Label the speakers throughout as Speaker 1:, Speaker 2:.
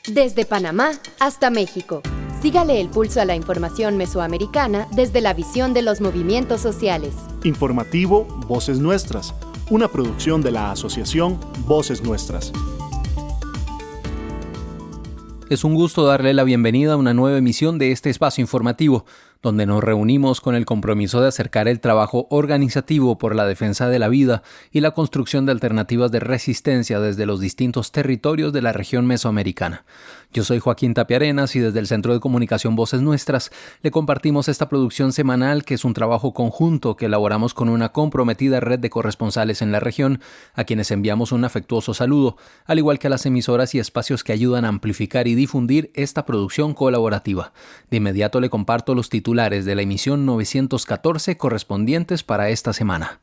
Speaker 1: Desde Panamá hasta México. Sígale el pulso a la información mesoamericana desde la visión de los movimientos sociales.
Speaker 2: Informativo Voces Nuestras, una producción de la Asociación Voces Nuestras.
Speaker 3: Es un gusto darle la bienvenida a una nueva emisión de este espacio informativo, donde nos reunimos con el compromiso de acercar el trabajo organizativo por la defensa de la vida y la construcción de alternativas de resistencia desde los distintos territorios de la región mesoamericana. Yo soy Joaquín Tapia Arenas y desde el Centro de Comunicación Voces Nuestras le compartimos esta producción semanal que es un trabajo conjunto que elaboramos con una comprometida red de corresponsales en la región, a quienes enviamos un afectuoso saludo, al igual que a las emisoras y espacios que ayudan a amplificar y difundir esta producción colaborativa. De inmediato le comparto los titulares de la emisión 914 correspondientes para esta semana.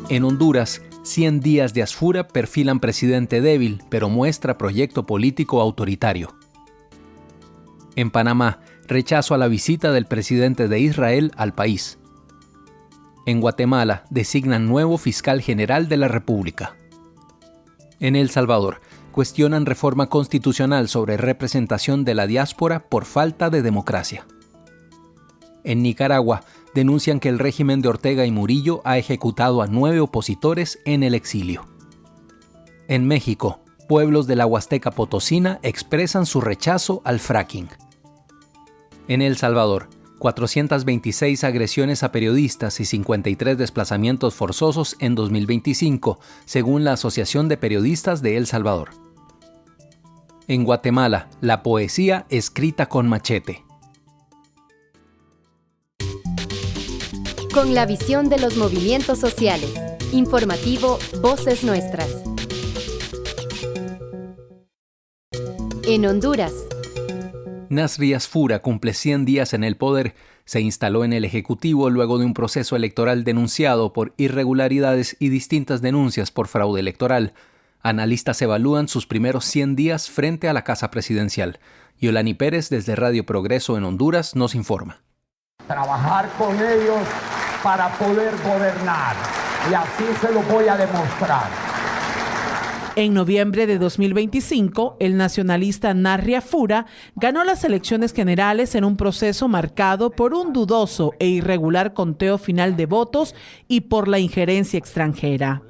Speaker 3: En Honduras, 100 días de Asfura perfilan presidente débil, pero muestra proyecto político autoritario. En Panamá, rechazo a la visita del presidente de Israel al país. En Guatemala, designan nuevo fiscal general de la República. En El Salvador, cuestionan reforma constitucional sobre representación de la diáspora por falta de democracia. En Nicaragua, denuncian que el régimen de Ortega y Murillo ha ejecutado a 9 opositores en el exilio. En México, pueblos de la Huasteca Potosina expresan su rechazo al fracking. En El Salvador, 426 agresiones a periodistas y 53 desplazamientos forzosos en 2025, según la Asociación de Periodistas de El Salvador. En Guatemala, la poesía escrita con machete.
Speaker 1: Con la visión de los movimientos sociales. Informativo Voces Nuestras. En Honduras.
Speaker 3: Nasri Asfura cumple 100 días en el poder. Se instaló en el Ejecutivo luego de un proceso electoral denunciado por irregularidades y distintas denuncias por fraude electoral. Analistas evalúan sus primeros 100 días frente a la Casa Presidencial. Yolani Pérez, desde Radio Progreso en Honduras, nos informa.
Speaker 4: Trabajar con ellos para poder gobernar, y así se lo voy a demostrar.
Speaker 5: En noviembre de 2025, el nacionalista Nasri Asfura ganó las elecciones generales en un proceso marcado por un dudoso e irregular conteo final de votos y por la injerencia extranjera.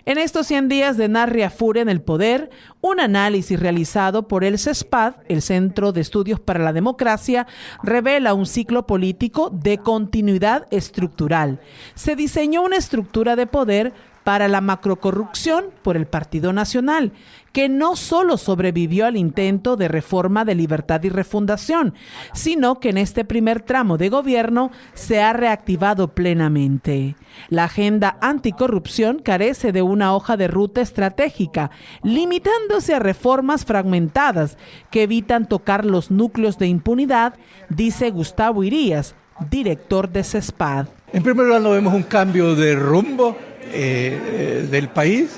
Speaker 5: En estos 100 días de Nasri Asfura en el poder, un análisis realizado por el CESPAD, el Centro de Estudios para la Democracia, revela un ciclo político de continuidad estructural. Se diseñó una estructura de poder para la macrocorrupción por el Partido Nacional, que no solo sobrevivió al intento de reforma de Libertad y Refundación, sino que en este primer tramo de gobierno se ha reactivado plenamente. La agenda anticorrupción carece de una hoja de ruta estratégica, limitándose a reformas fragmentadas que evitan tocar los núcleos de impunidad, dice Gustavo Irías, director de CESPAD.
Speaker 6: En primer lugar, no vemos un cambio de rumbo del país.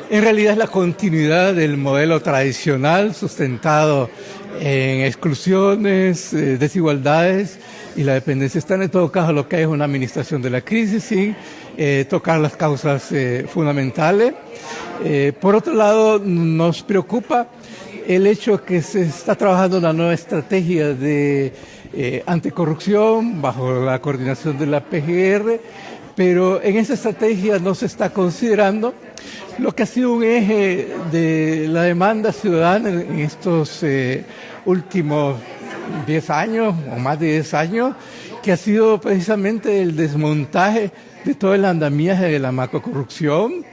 Speaker 6: En realidad es la continuidad del modelo tradicional sustentado en exclusiones, desigualdades y la dependencia. Están en todo caso lo que hay es una administración de la crisis sin tocar las causas fundamentales. Por otro lado, nos preocupa el hecho que se está trabajando una nueva estrategia de anticorrupción bajo la coordinación de la PGR, pero en esa estrategia no se está considerando lo que ha sido un eje de la demanda ciudadana en estos últimos 10 años o más de 10 años, que ha sido precisamente el desmontaje de todo el andamiaje de la macrocorrupción.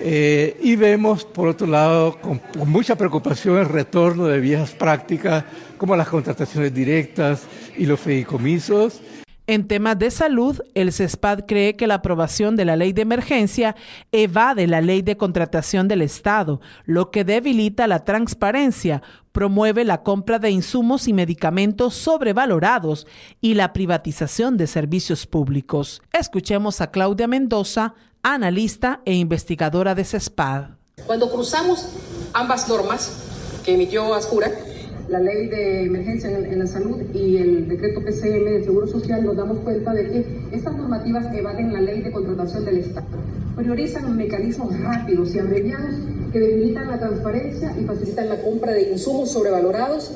Speaker 6: Y vemos, por otro lado, con mucha preocupación el retorno de viejas prácticas como las contrataciones directas y los fideicomisos.
Speaker 5: En temas de salud, el CESPAD cree que la aprobación de la ley de emergencia evade la ley de contratación del Estado, lo que debilita la transparencia, promueve la compra de insumos y medicamentos sobrevalorados y la privatización de servicios públicos. Escuchemos a Claudia Mendoza, analista e investigadora de CESPAD.
Speaker 7: Cuando cruzamos ambas normas que emitió Asfura, la ley de emergencia en la salud y el decreto PCM del Seguro Social, nos damos cuenta de que estas normativas evaden la ley de contratación del Estado. priorizan mecanismos rápidos y abreviados que debilitan la transparencia y facilitan la compra de insumos sobrevalorados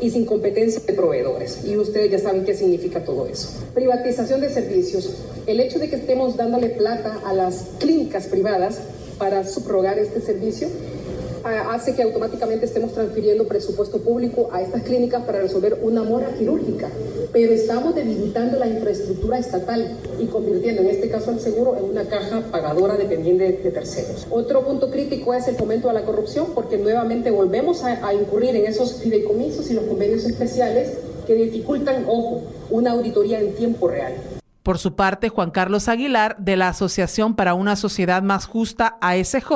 Speaker 7: y sin competencia de proveedores. Y ustedes ya saben qué significa todo eso. Privatización de servicios. El hecho de que estemos dándole plata a las clínicas privadas para subrogar este servicio hace que automáticamente estemos transfiriendo presupuesto público a estas clínicas para resolver una mora quirúrgica, pero estamos debilitando la infraestructura estatal y convirtiendo en este caso al seguro en una caja pagadora dependiente de terceros. Otro punto crítico es el fomento a la corrupción, porque nuevamente volvemos a incurrir en esos fideicomisos y los convenios especiales que dificultan, ojo, una auditoría en tiempo real.
Speaker 5: Por su parte, Juan Carlos Aguilar, de la Asociación para una Sociedad Más Justa, ASJ,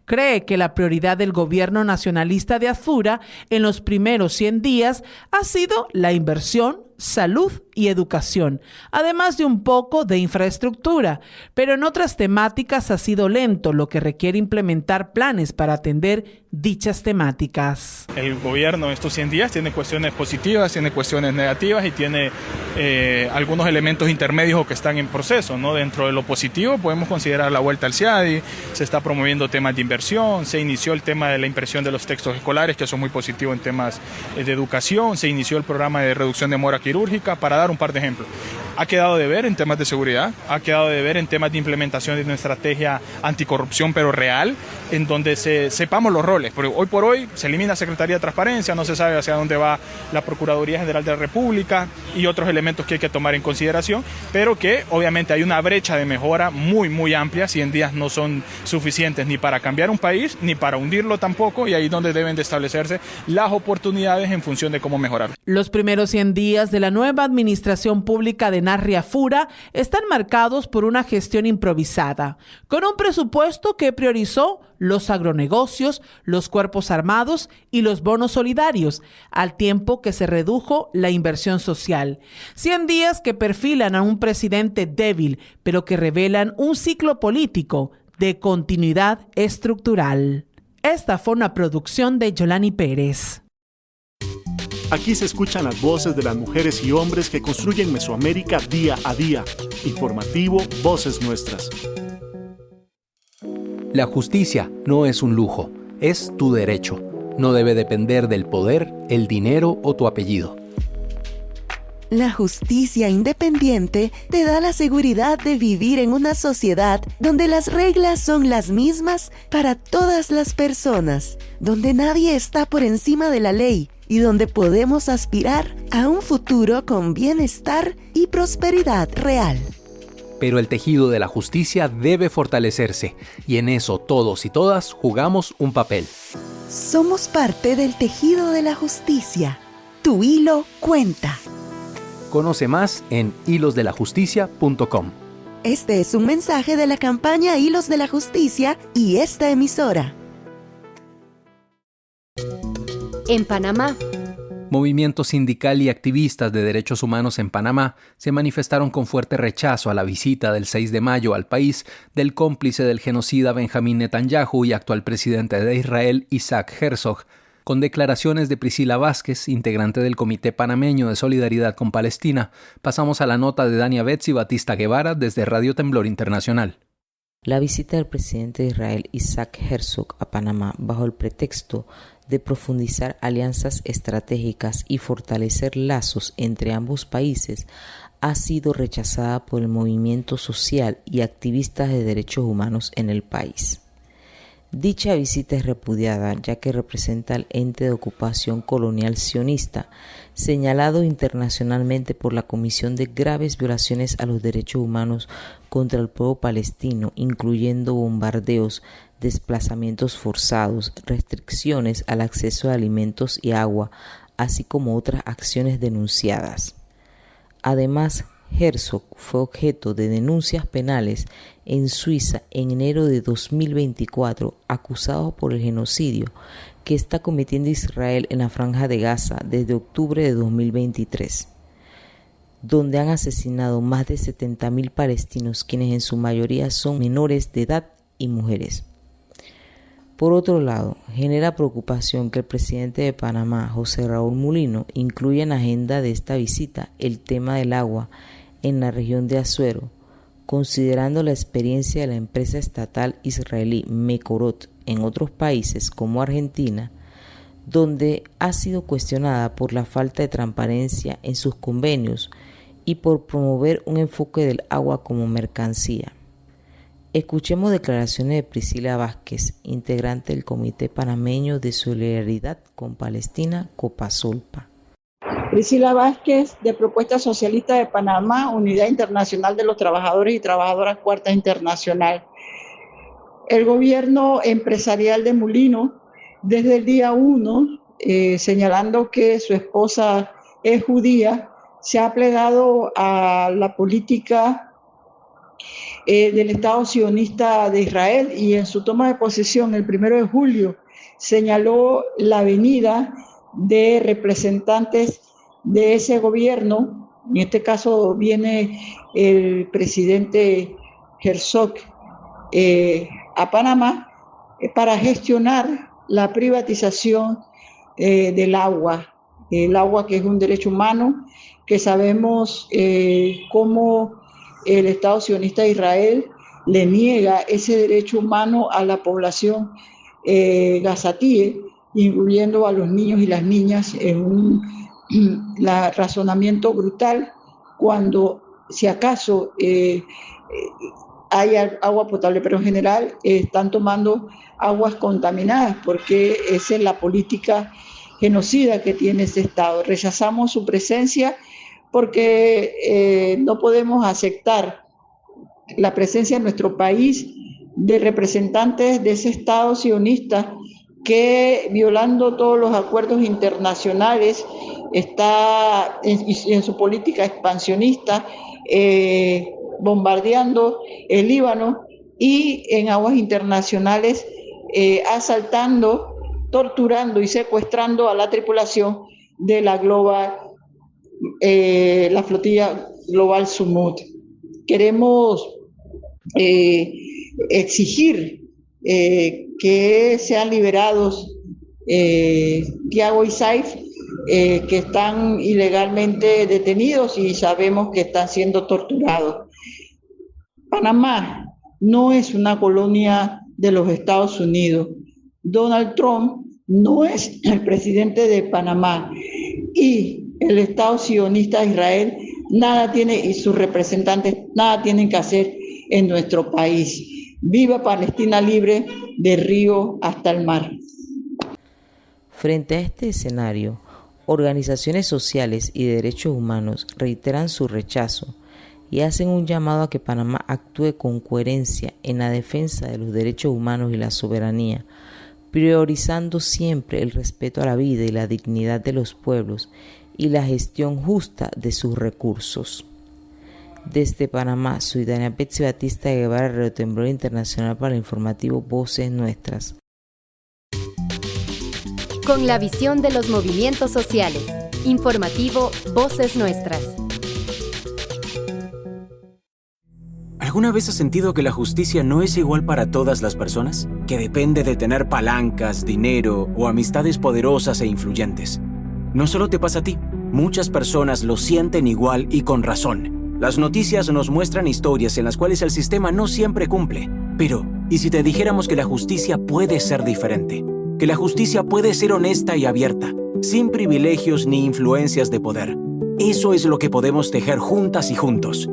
Speaker 5: cree que la prioridad del gobierno nacionalista de Azfura en los primeros 100 días ha sido la inversión, salud y educación, además de un poco de infraestructura, pero en otras temáticas ha sido lento, lo que requiere implementar planes para atender dichas temáticas.
Speaker 8: El gobierno en estos 100 días tiene cuestiones positivas, tiene cuestiones negativas y tiene algunos elementos intermedios que están en proceso, ¿no? Dentro de lo positivo podemos considerar la vuelta al CIADI, se está promoviendo temas de inversión, se inició el tema de la impresión de los textos escolares, que son muy positivos en temas de educación, se inició el programa de reducción de mora quirúrgica, para dar un par de ejemplos. Ha quedado de ver en temas de seguridad, ha quedado de ver en temas de implementación de una estrategia anticorrupción, pero real, en donde sepamos los roles. Porque hoy por hoy se elimina la Secretaría de Transparencia, no se sabe hacia dónde va la Procuraduría General de la República y otros elementos que hay que tomar en consideración, pero que obviamente hay una brecha de mejora muy, muy amplia. 100 días no son suficientes ni para cambiar un país, ni para hundirlo tampoco, y ahí es donde deben de establecerse las oportunidades en función de cómo mejorar.
Speaker 5: Los primeros 100 días de la nueva administración pública de Narria Fura están marcados por una gestión improvisada, con un presupuesto que priorizó los agronegocios, los cuerpos armados y los bonos solidarios, al tiempo que se redujo la inversión social. 100 días que perfilan a un presidente débil, pero que revelan un ciclo político de continuidad estructural. Esta fue una producción de Yolani Pérez.
Speaker 2: Aquí se escuchan las voces de las mujeres y hombres que construyen Mesoamérica día a día. Informativo Voces Nuestras.
Speaker 3: La justicia no es un lujo, es tu derecho. No debe depender del poder, el dinero o tu apellido.
Speaker 9: La justicia independiente te da la seguridad de vivir en una sociedad donde las reglas son las mismas para todas las personas, donde nadie está por encima de la ley y donde podemos aspirar a un futuro con bienestar y prosperidad real.
Speaker 3: Pero el tejido de la justicia debe fortalecerse, y en eso todos y todas jugamos un papel.
Speaker 9: Somos parte del tejido de la justicia. Tu hilo cuenta.
Speaker 3: Conoce más en hilosdelajusticia.com.
Speaker 9: Este es un mensaje de la campaña Hilos de la Justicia y esta emisora.
Speaker 1: En Panamá.
Speaker 3: Movimiento sindical y activistas de derechos humanos en Panamá se manifestaron con fuerte rechazo a la visita del 6 de mayo al país del cómplice del genocida Benjamín Netanyahu y actual presidente de Israel, Isaac Herzog. Con declaraciones de Priscila Vázquez, integrante del Comité Panameño de Solidaridad con Palestina, pasamos a la nota de Dania Betsy Batista Guevara desde Radio Temblor Internacional.
Speaker 10: La visita del presidente de Israel, Isaac Herzog, a Panamá bajo el pretexto de profundizar alianzas estratégicas y fortalecer lazos entre ambos países ha sido rechazada por el movimiento social y activistas de derechos humanos en el país. Dicha visita es repudiada ya que representa al ente de ocupación colonial sionista, señalado internacionalmente por la Comisión de graves violaciones a los derechos humanos contra el pueblo palestino, incluyendo bombardeos, desplazamientos forzados, restricciones al acceso a alimentos y agua, así como otras acciones denunciadas. Además, Herzog fue objeto de denuncias penales en Suiza en enero de 2024, acusado por el genocidio que está cometiendo Israel en la Franja de Gaza desde octubre de 2023, donde han asesinado más de 70.000 palestinos, quienes en su mayoría son menores de edad y mujeres. Por otro lado, genera preocupación que el presidente de Panamá, José Raúl Mulino, incluya en la agenda de esta visita el tema del agua en la región de Azuero, considerando la experiencia de la empresa estatal israelí Mekorot en otros países como Argentina, donde ha sido cuestionada por la falta de transparencia en sus convenios y por promover un enfoque del agua como mercancía. Escuchemos declaraciones de Priscila Vázquez, integrante del Comité Panameño de Solidaridad con Palestina, Copasolpa.
Speaker 11: Priscila Vázquez, de Propuesta Socialista de Panamá, Unidad Internacional de los Trabajadores y Trabajadoras Cuarta Internacional. El gobierno empresarial de Mulino, desde el día 1, señalando que su esposa es judía, se ha plegado a la política del Estado sionista de Israel, y en su toma de posesión el 1 de julio señaló la venida de representantes de ese gobierno. En este caso viene el presidente Herzog a Panamá para gestionar la privatización del agua. El agua, que es un derecho humano, que sabemos cómo el Estado sionista de Israel le niega ese derecho humano a la población gazatíe, incluyendo a los niños y las niñas, en un razonamiento brutal, cuando si acaso hay agua potable, pero en general están tomando aguas contaminadas, porque esa es la política genocida que tiene este Estado. Rechazamos su presencia porque no podemos aceptar la presencia en nuestro país de representantes de ese Estado sionista que, violando todos los acuerdos internacionales, está en su política expansionista, bombardeando el Líbano y en aguas internacionales asaltando, torturando y secuestrando a la tripulación de la flotilla Global Sumut. Queremos exigir que sean liberados Tiago y Saif, que están ilegalmente detenidos y sabemos que están siendo torturados. Panamá no es una colonia de los Estados Unidos. Donald Trump no es el presidente de Panamá, y el Estado sionista de Israel nada tiene, y sus representantes nada tienen que hacer en nuestro país. Viva Palestina libre del río hasta el mar.
Speaker 10: Frente a este escenario, organizaciones sociales y de derechos humanos reiteran su rechazo y hacen un llamado a que Panamá actúe con coherencia en la defensa de los derechos humanos y la soberanía, priorizando siempre el respeto a la vida y la dignidad de los pueblos y la gestión justa de sus recursos. Desde Panamá, soy Dania Betsy Batista de Guevara, Radio Temblor Internacional, para el informativo Voces Nuestras.
Speaker 1: Con la visión de los movimientos sociales. Informativo Voces Nuestras.
Speaker 12: ¿Alguna vez has sentido que la justicia no es igual para todas las personas? Que depende de tener palancas, dinero o amistades poderosas e influyentes. No solo te pasa a ti, muchas personas lo sienten igual y con razón. Las noticias nos muestran historias en las cuales el sistema no siempre cumple. Pero, ¿y si te dijéramos que la justicia puede ser diferente? Que la justicia puede ser honesta y abierta, sin privilegios ni influencias de poder. Eso es lo que podemos tejer juntas y juntos.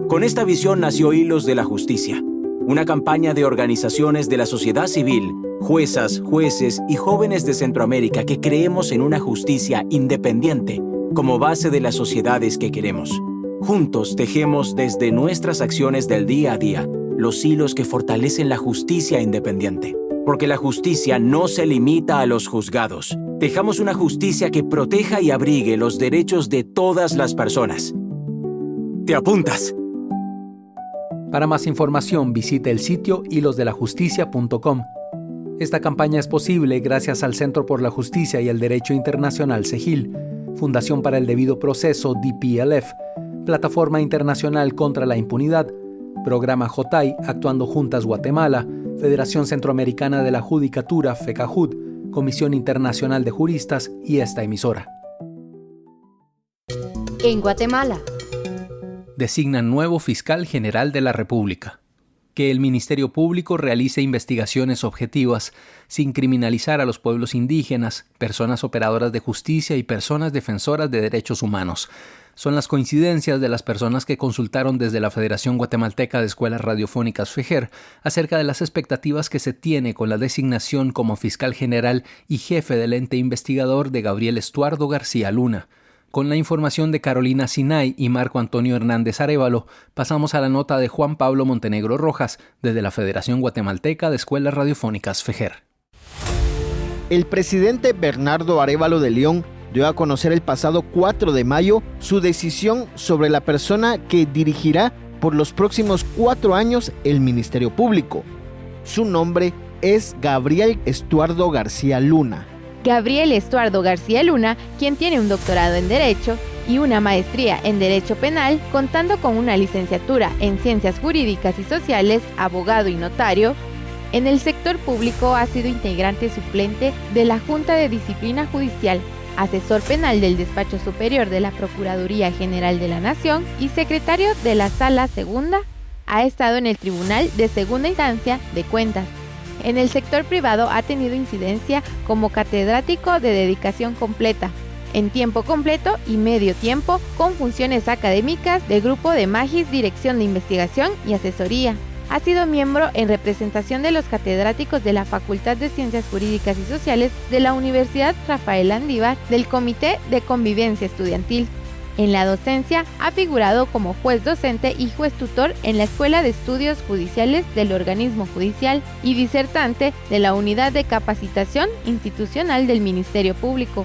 Speaker 12: Con esta visión nació Hilos de la Justicia, una campaña de organizaciones de la sociedad civil, juezas, jueces y jóvenes de Centroamérica que creemos en una justicia independiente como base de las sociedades que queremos. Juntos tejemos desde nuestras acciones del día a día los hilos que fortalecen la justicia independiente. Porque la justicia no se limita a los juzgados. Tejamos una justicia que proteja y abrigue los derechos de todas las personas. ¿Te apuntas?
Speaker 3: Para más información, visite el sitio hilosdelajusticia.com. Esta campaña es posible gracias al Centro por la Justicia y el Derecho Internacional CEGIL, Fundación para el Debido Proceso DPLF, Plataforma Internacional contra la Impunidad, Programa JOTAI, Actuando Juntas Guatemala, Federación Centroamericana de la Judicatura, FECAJUD, Comisión Internacional de Juristas y esta emisora.
Speaker 1: En Guatemala.
Speaker 3: designan nuevo fiscal general de la República. Que el Ministerio Público realice investigaciones objetivas sin criminalizar a los pueblos indígenas, personas operadoras de justicia y personas defensoras de derechos humanos. Son las coincidencias de las personas que consultaron desde la Federación Guatemalteca de Escuelas Radiofónicas FEGER acerca de las expectativas que se tiene con la designación como fiscal general y jefe del ente investigador de Gabriel Estuardo García Luna. Con la información de Carolina Sinay y Marco Antonio Hernández Arévalo, pasamos a la nota de Juan Pablo Montenegro Rojas desde la Federación Guatemalteca de Escuelas Radiofónicas FEGER.
Speaker 13: El presidente Bernardo Arévalo de León dio a conocer el pasado 4 de mayo su decisión sobre la persona que dirigirá por los próximos 4 años el Ministerio Público. Su nombre es Gabriel Estuardo García Luna.
Speaker 14: Gabriel Estuardo García Luna, quien tiene un doctorado en Derecho y una maestría en Derecho Penal, contando con una licenciatura en Ciencias Jurídicas y Sociales, abogado y notario. En el sector público ha sido integrante suplente de la Junta de Disciplina Judicial, asesor penal del Despacho Superior de la Procuraduría General de la Nación y secretario de la Sala Segunda. Ha estado en el Tribunal de Segunda Instancia de Cuentas. En el sector privado ha tenido incidencia como catedrático de dedicación completa, en tiempo completo y medio tiempo, con funciones académicas de Grupo de Magis, Dirección de Investigación y Asesoría. Ha sido miembro en representación de los catedráticos de la Facultad de Ciencias Jurídicas y Sociales de la Universidad Rafael Landívar del Comité de Convivencia Estudiantil. En la docencia ha figurado como juez docente y juez tutor en la Escuela de Estudios Judiciales del Organismo Judicial y disertante de la Unidad de Capacitación Institucional del Ministerio Público.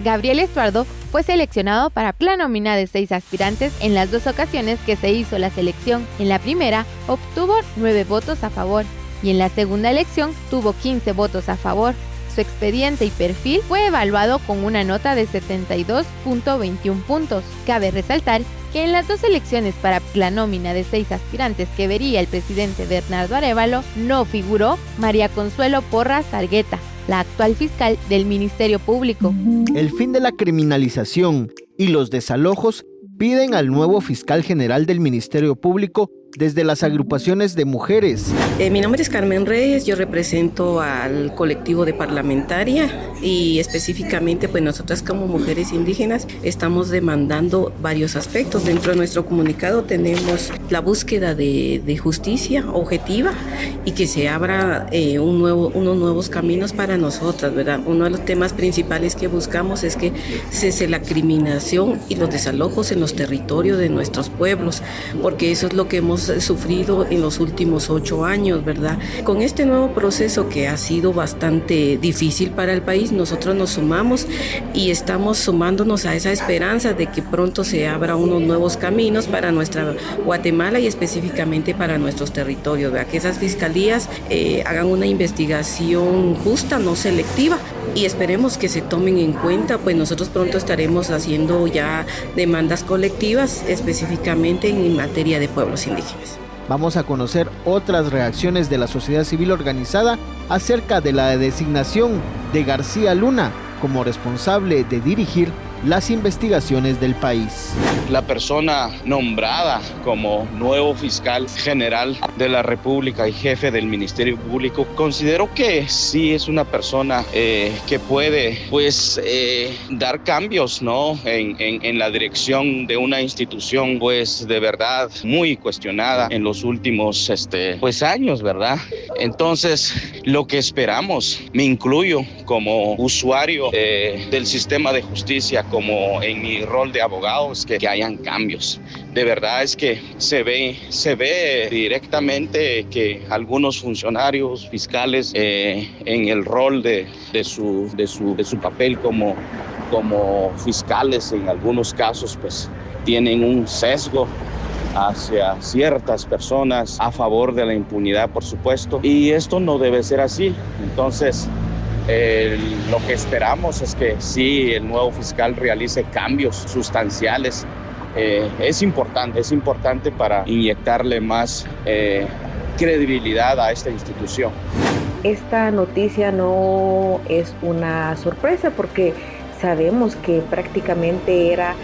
Speaker 14: Gabriel Estuardo fue seleccionado para la nómina de 6 aspirantes en las 2 ocasiones que se hizo la selección. En la primera obtuvo 9 votos a favor y en la segunda elección tuvo 15 votos a favor. Su expediente y perfil fue evaluado con una nota de 72.21 puntos. Cabe resaltar que en las 2 elecciones para la nómina de 6 aspirantes que vería el presidente Bernardo Arévalo no figuró María Consuelo Porras Argueta, la actual fiscal del Ministerio Público.
Speaker 13: El fin de la criminalización y los desalojos piden al nuevo fiscal general del Ministerio Público desde las agrupaciones de mujeres.
Speaker 15: Mi nombre es Carmen Reyes, yo represento al colectivo de parlamentaria y específicamente pues nosotras como mujeres indígenas estamos demandando varios aspectos. Dentro de nuestro comunicado tenemos la búsqueda de justicia objetiva y que se abra unos nuevos caminos para nosotras, ¿verdad? Uno de los temas principales que buscamos es que cese la criminación y los desalojos en los territorios de nuestros pueblos, porque eso es lo que hemos sufrido en los últimos 8 años, ¿verdad? Con este nuevo proceso que ha sido bastante difícil para el país, nosotros nos sumamos y estamos sumándonos a esa esperanza de que pronto se abra unos nuevos caminos para nuestra Guatemala y específicamente para nuestros territorios, ¿verdad? Que esas fiscalías hagan una investigación justa, no selectiva, y esperemos que se tomen en cuenta, pues nosotros pronto estaremos haciendo ya demandas colectivas específicamente en materia de pueblos indígenas.
Speaker 13: Vamos a conocer otras reacciones de la sociedad civil organizada acerca de la designación de García Luna como responsable de dirigir las investigaciones del país.
Speaker 16: La persona nombrada como nuevo fiscal general de la República y jefe del Ministerio Público, considero que sí es una persona que puede dar cambios, ¿no? en la dirección de una institución pues de verdad muy cuestionada en los últimos años, ¿verdad? Entonces lo que esperamos, me incluyo como usuario del sistema de justicia, como en mi rol de abogado, es que hayan cambios. De verdad es que se ve directamente que algunos funcionarios fiscales en el rol de su papel como fiscales en algunos casos pues tienen un sesgo hacia ciertas personas a favor de la impunidad, por supuesto, y esto no debe ser así. Entonces lo que esperamos es que sí, el nuevo fiscal realice cambios sustanciales. Es importante para inyectarle más credibilidad a esta institución.
Speaker 17: Esta noticia no es una sorpresa porque sabemos que prácticamente era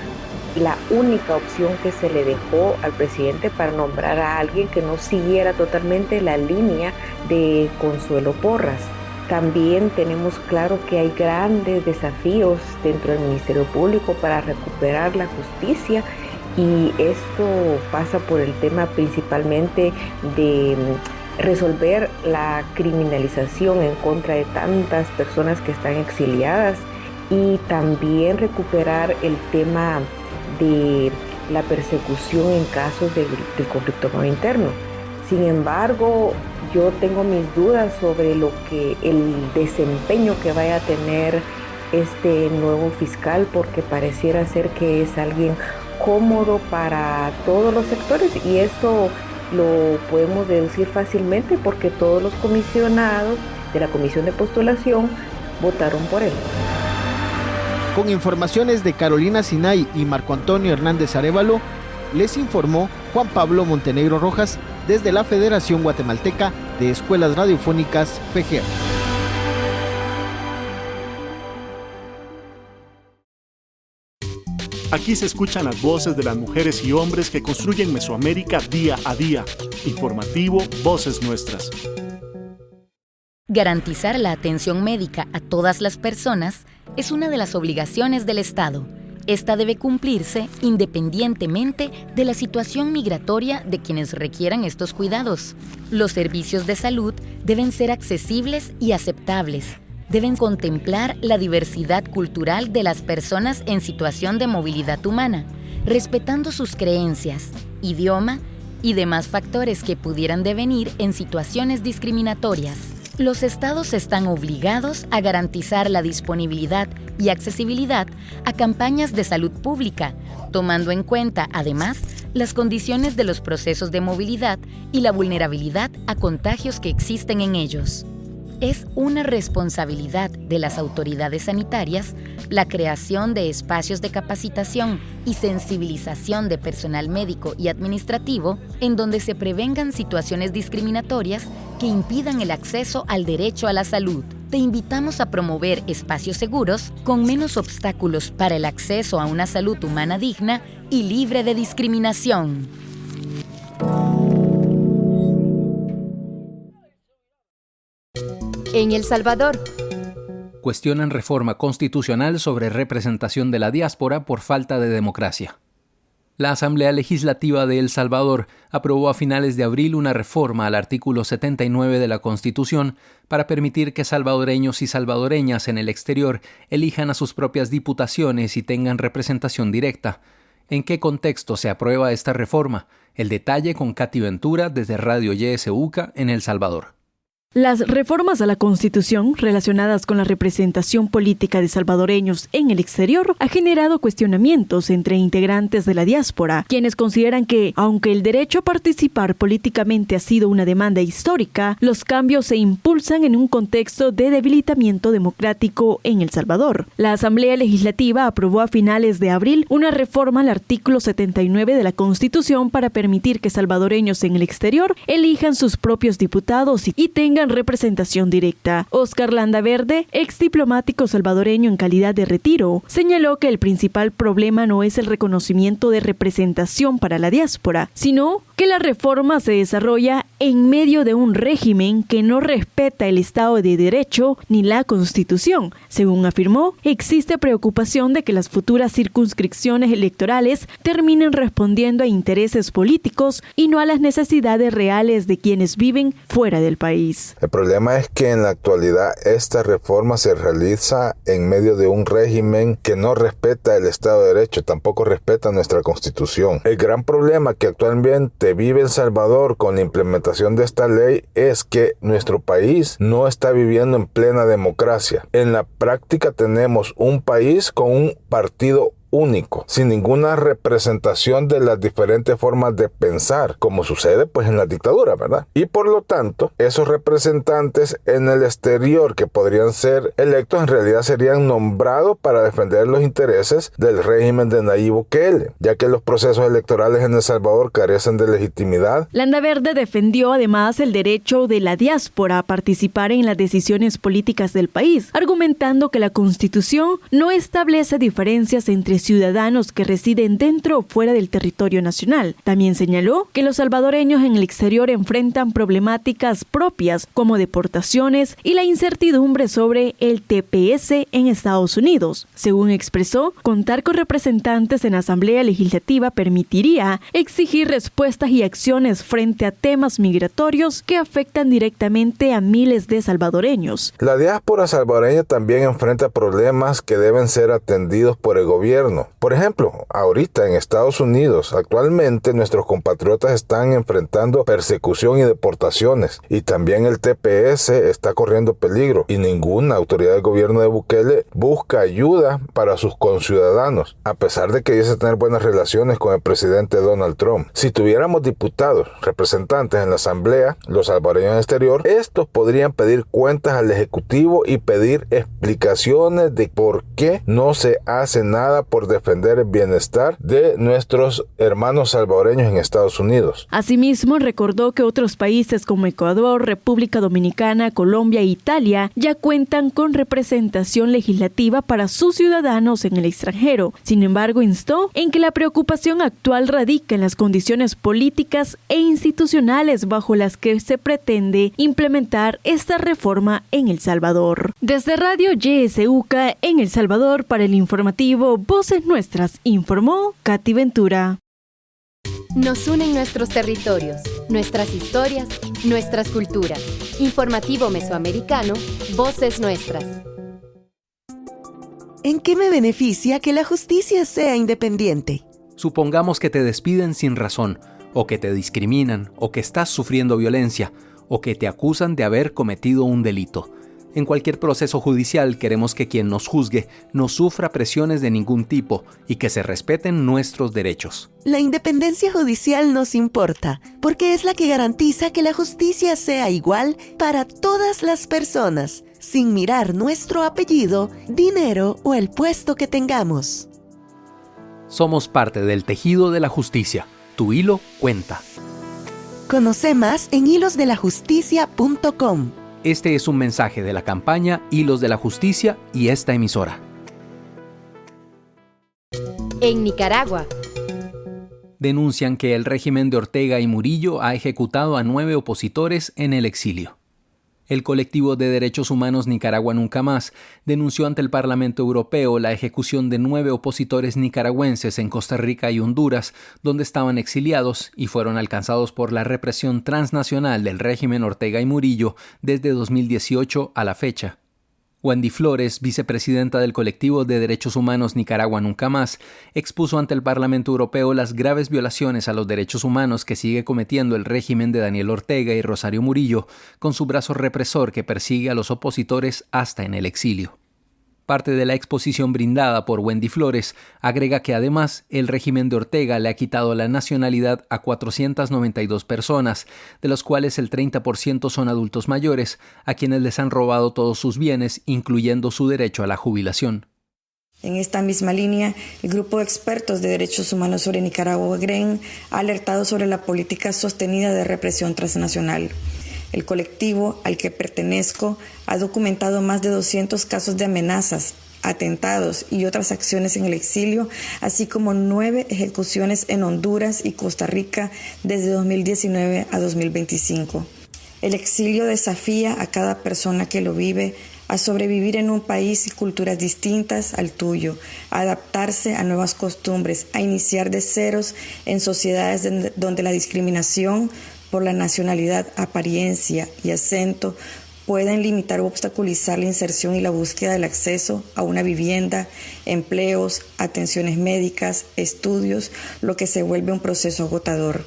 Speaker 17: la única opción que se le dejó al presidente para nombrar a alguien que no siguiera totalmente la línea de Consuelo Porras. También tenemos claro que hay grandes desafíos dentro del Ministerio Público para recuperar la justicia, y esto pasa por el tema principalmente de resolver la criminalización en contra de tantas personas que están exiliadas, y también recuperar el tema de la persecución en casos del conflicto armado interno. Sin embargo, yo tengo mis dudas sobre el desempeño que vaya a tener este nuevo fiscal, porque pareciera ser que es alguien cómodo para todos los sectores, y esto lo podemos deducir fácilmente porque todos los comisionados de la comisión de postulación votaron por él.
Speaker 13: Con informaciones de Carolina Sinay y Marco Antonio Hernández Arévalo, les informó Juan Pablo Montenegro Rojas desde la Federación Guatemalteca de Escuelas Radiofónicas, FEGER.
Speaker 2: Aquí se escuchan las voces de las mujeres y hombres que construyen Mesoamérica día a día. Informativo Voces Nuestras.
Speaker 18: Garantizar la atención médica a todas las personas es una de las obligaciones del Estado. Esta debe cumplirse independientemente de la situación migratoria de quienes requieran estos cuidados. Los servicios de salud deben ser accesibles y aceptables. Deben contemplar la diversidad cultural de las personas en situación de movilidad humana, respetando sus creencias, idioma y demás factores que pudieran devenir en situaciones discriminatorias. Los estados están obligados a garantizar la disponibilidad y accesibilidad a campañas de salud pública, tomando en cuenta, además, las condiciones de los procesos de movilidad y la vulnerabilidad a contagios que existen en ellos. Es una responsabilidad de las autoridades sanitarias la creación de espacios de capacitación y sensibilización de personal médico y administrativo en donde se prevengan situaciones discriminatorias que impidan el acceso al derecho a la salud. Te invitamos a promover espacios seguros con menos obstáculos para el acceso a una salud humana digna y libre de discriminación.
Speaker 1: En El Salvador,
Speaker 3: cuestionan reforma constitucional sobre representación de la diáspora por falta de democracia. La Asamblea Legislativa de El Salvador aprobó a finales de abril una reforma al artículo 79 de la Constitución para permitir que salvadoreños y salvadoreñas en el exterior elijan a sus propias diputaciones y tengan representación directa. ¿En qué contexto se aprueba esta reforma? El detalle con Katy Ventura desde Radio YSUCA en El Salvador.
Speaker 19: Las reformas a la Constitución relacionadas con la representación política de salvadoreños en el exterior ha generado cuestionamientos entre integrantes de la diáspora, quienes consideran que, aunque el derecho a participar políticamente ha sido una demanda histórica, los cambios se impulsan en un contexto de debilitamiento democrático en El Salvador. La Asamblea Legislativa aprobó a finales de abril una reforma al artículo 79 de la Constitución para permitir que salvadoreños en el exterior elijan sus propios diputados y tengan representación directa. Oscar Landaverde, ex diplomático salvadoreño en calidad de retiro, señaló que el principal problema no es el reconocimiento de representación para la diáspora, sino que la reforma se desarrolla en medio de un régimen que no respeta el Estado de Derecho ni la Constitución. Según afirmó, existe preocupación de que las futuras circunscripciones electorales terminen respondiendo a intereses políticos y no a las necesidades reales de quienes viven fuera del país.
Speaker 20: El problema es que en la actualidad esta reforma se realiza en medio de un régimen que no respeta el Estado de Derecho, tampoco respeta nuestra Constitución. El gran problema que actualmente vive El Salvador con la implementación de esta ley es que nuestro país no está viviendo en plena democracia. En la práctica tenemos un país con un partido único, sin ninguna representación de las diferentes formas de pensar, como sucede pues en la dictadura, ¿verdad? Y por lo tanto, esos representantes en el exterior que podrían ser electos en realidad serían nombrados para defender los intereses del régimen de Nayib Bukele, ya que los procesos electorales en El Salvador carecen de legitimidad.
Speaker 19: Landaverde defendió además el derecho de la diáspora a participar en las decisiones políticas del país, argumentando que la Constitución no establece diferencias entre ciudadanos que residen dentro o fuera del territorio nacional. También señaló que los salvadoreños en el exterior enfrentan problemáticas propias como deportaciones y la incertidumbre sobre el TPS en Estados Unidos. Según expresó, contar con representantes en la Asamblea Legislativa permitiría exigir respuestas y acciones frente a temas migratorios que afectan directamente a miles de salvadoreños.
Speaker 20: La diáspora salvadoreña también enfrenta problemas que deben ser atendidos por el gobierno. Por ejemplo, ahorita en Estados Unidos, actualmente nuestros compatriotas están enfrentando persecución y deportaciones, y también el TPS está corriendo peligro, y ninguna autoridad del gobierno de Bukele busca ayuda para sus conciudadanos, a pesar de que dice tener buenas relaciones con el presidente Donald Trump. Si tuviéramos diputados, representantes en la Asamblea, los salvadoreños en el exterior, estos podrían pedir cuentas al Ejecutivo y pedir explicaciones de por qué no se hace nada por defender el bienestar de nuestros hermanos salvadoreños en Estados Unidos.
Speaker 19: Asimismo, recordó que otros países como Ecuador, República Dominicana, Colombia e Italia ya cuentan con representación legislativa para sus ciudadanos en el extranjero. Sin embargo, instó en que la preocupación actual radica en las condiciones políticas e institucionales bajo las que se pretende implementar esta reforma en El Salvador. Desde Radio YSUCA en El Salvador para el informativo Voces Nuestras, informó Katy Ventura.
Speaker 1: Nos unen nuestros territorios, nuestras historias, nuestras culturas. Informativo Mesoamericano, Voces Nuestras.
Speaker 9: ¿En qué me beneficia que la justicia sea independiente?
Speaker 3: Supongamos que te despiden sin razón, o que te discriminan, o que estás sufriendo violencia, o que te acusan de haber cometido un delito. En cualquier proceso judicial queremos que quien nos juzgue no sufra presiones de ningún tipo y que se respeten nuestros derechos.
Speaker 9: La independencia judicial nos importa, porque es la que garantiza que la justicia sea igual para todas las personas, sin mirar nuestro apellido, dinero o el puesto que tengamos.
Speaker 3: Somos parte del tejido de la justicia. Tu hilo cuenta.
Speaker 9: Conoce más en hilosdelajusticia.com.
Speaker 3: Este es un mensaje de la campaña Hilos de la Justicia y esta emisora.
Speaker 1: En Nicaragua.
Speaker 3: Denuncian que el régimen de Ortega y Murillo ha ejecutado a 9 opositores en el exilio. El colectivo de derechos humanos Nicaragua Nunca Más denunció ante el Parlamento Europeo la ejecución de 9 opositores nicaragüenses en Costa Rica y Honduras, donde estaban exiliados y fueron alcanzados por la represión transnacional del régimen Ortega y Murillo desde 2018 a la fecha. Wendy Flores, vicepresidenta del colectivo de derechos humanos Nicaragua Nunca Más, expuso ante el Parlamento Europeo las graves violaciones a los derechos humanos que sigue cometiendo el régimen de Daniel Ortega y Rosario Murillo, con su brazo represor que persigue a los opositores hasta en el exilio. Parte de la exposición brindada por Wendy Flores agrega que además el régimen de Ortega le ha quitado la nacionalidad a 492 personas, de los cuales el 30% son adultos mayores, a quienes les han robado todos sus bienes, incluyendo su derecho a la jubilación.
Speaker 21: En esta misma línea, el Grupo de Expertos de Derechos Humanos sobre Nicaragua, GREN, ha alertado sobre la política sostenida de represión transnacional. El colectivo al que pertenezco ha documentado más de 200 casos de amenazas, atentados y otras acciones en el exilio, así como 9 ejecuciones en Honduras y Costa Rica desde 2019 a 2025. El exilio desafía a cada persona que lo vive a sobrevivir en un país y culturas distintas al tuyo, a adaptarse a nuevas costumbres, a iniciar de ceros en sociedades donde la discriminación por la nacionalidad, apariencia y acento pueden limitar o obstaculizar la inserción y la búsqueda del acceso a una vivienda, empleos, atenciones médicas, estudios, lo que se vuelve un proceso agotador.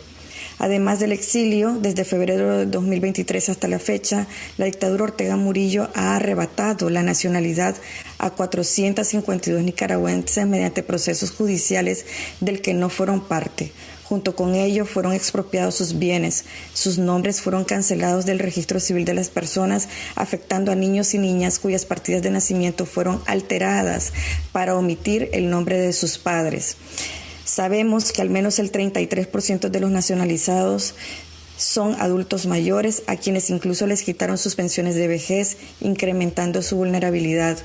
Speaker 21: Además del exilio, desde febrero de 2023 hasta la fecha, la dictadura Ortega Murillo ha arrebatado la nacionalidad a 452 nicaragüenses mediante procesos judiciales del que no fueron parte. Junto con ello fueron expropiados sus bienes, sus nombres fueron cancelados del registro civil de las personas, afectando a niños y niñas cuyas partidas de nacimiento fueron alteradas para omitir el nombre de sus padres. Sabemos que al menos el 33% de los nacionalizados son adultos mayores, a quienes incluso les quitaron sus pensiones de vejez, incrementando su vulnerabilidad.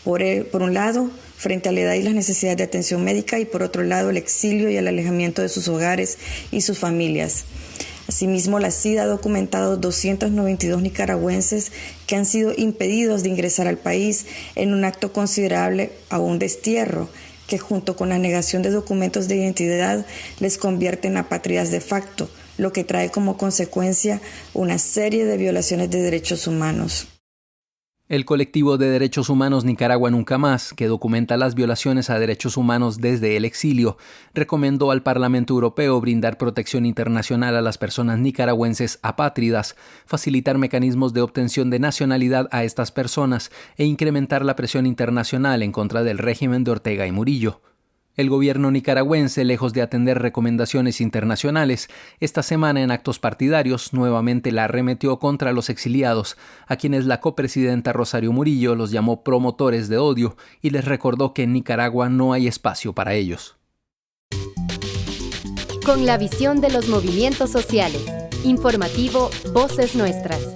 Speaker 21: Por un lado, frente a la edad y las necesidades de atención médica y por otro lado el exilio y el alejamiento de sus hogares y sus familias. Asimismo, la CID ha documentado 292 nicaragüenses que han sido impedidos de ingresar al país en un acto considerable a un destierro, que junto con la negación de documentos de identidad les convierte en apátridas de facto, lo que trae como consecuencia una serie de violaciones de derechos humanos.
Speaker 3: El colectivo de derechos humanos Nicaragua Nunca Más, que documenta las violaciones a derechos humanos desde el exilio, recomendó al Parlamento Europeo brindar protección internacional a las personas nicaragüenses apátridas, facilitar mecanismos de obtención de nacionalidad a estas personas e incrementar la presión internacional en contra del régimen de Ortega y Murillo. El gobierno nicaragüense, lejos de atender recomendaciones internacionales, esta semana en actos partidarios nuevamente la arremetió contra los exiliados, a quienes la copresidenta Rosario Murillo los llamó promotores de odio y les recordó que en Nicaragua no hay espacio para ellos.
Speaker 1: Con la visión de los movimientos sociales. Informativo Voces Nuestras.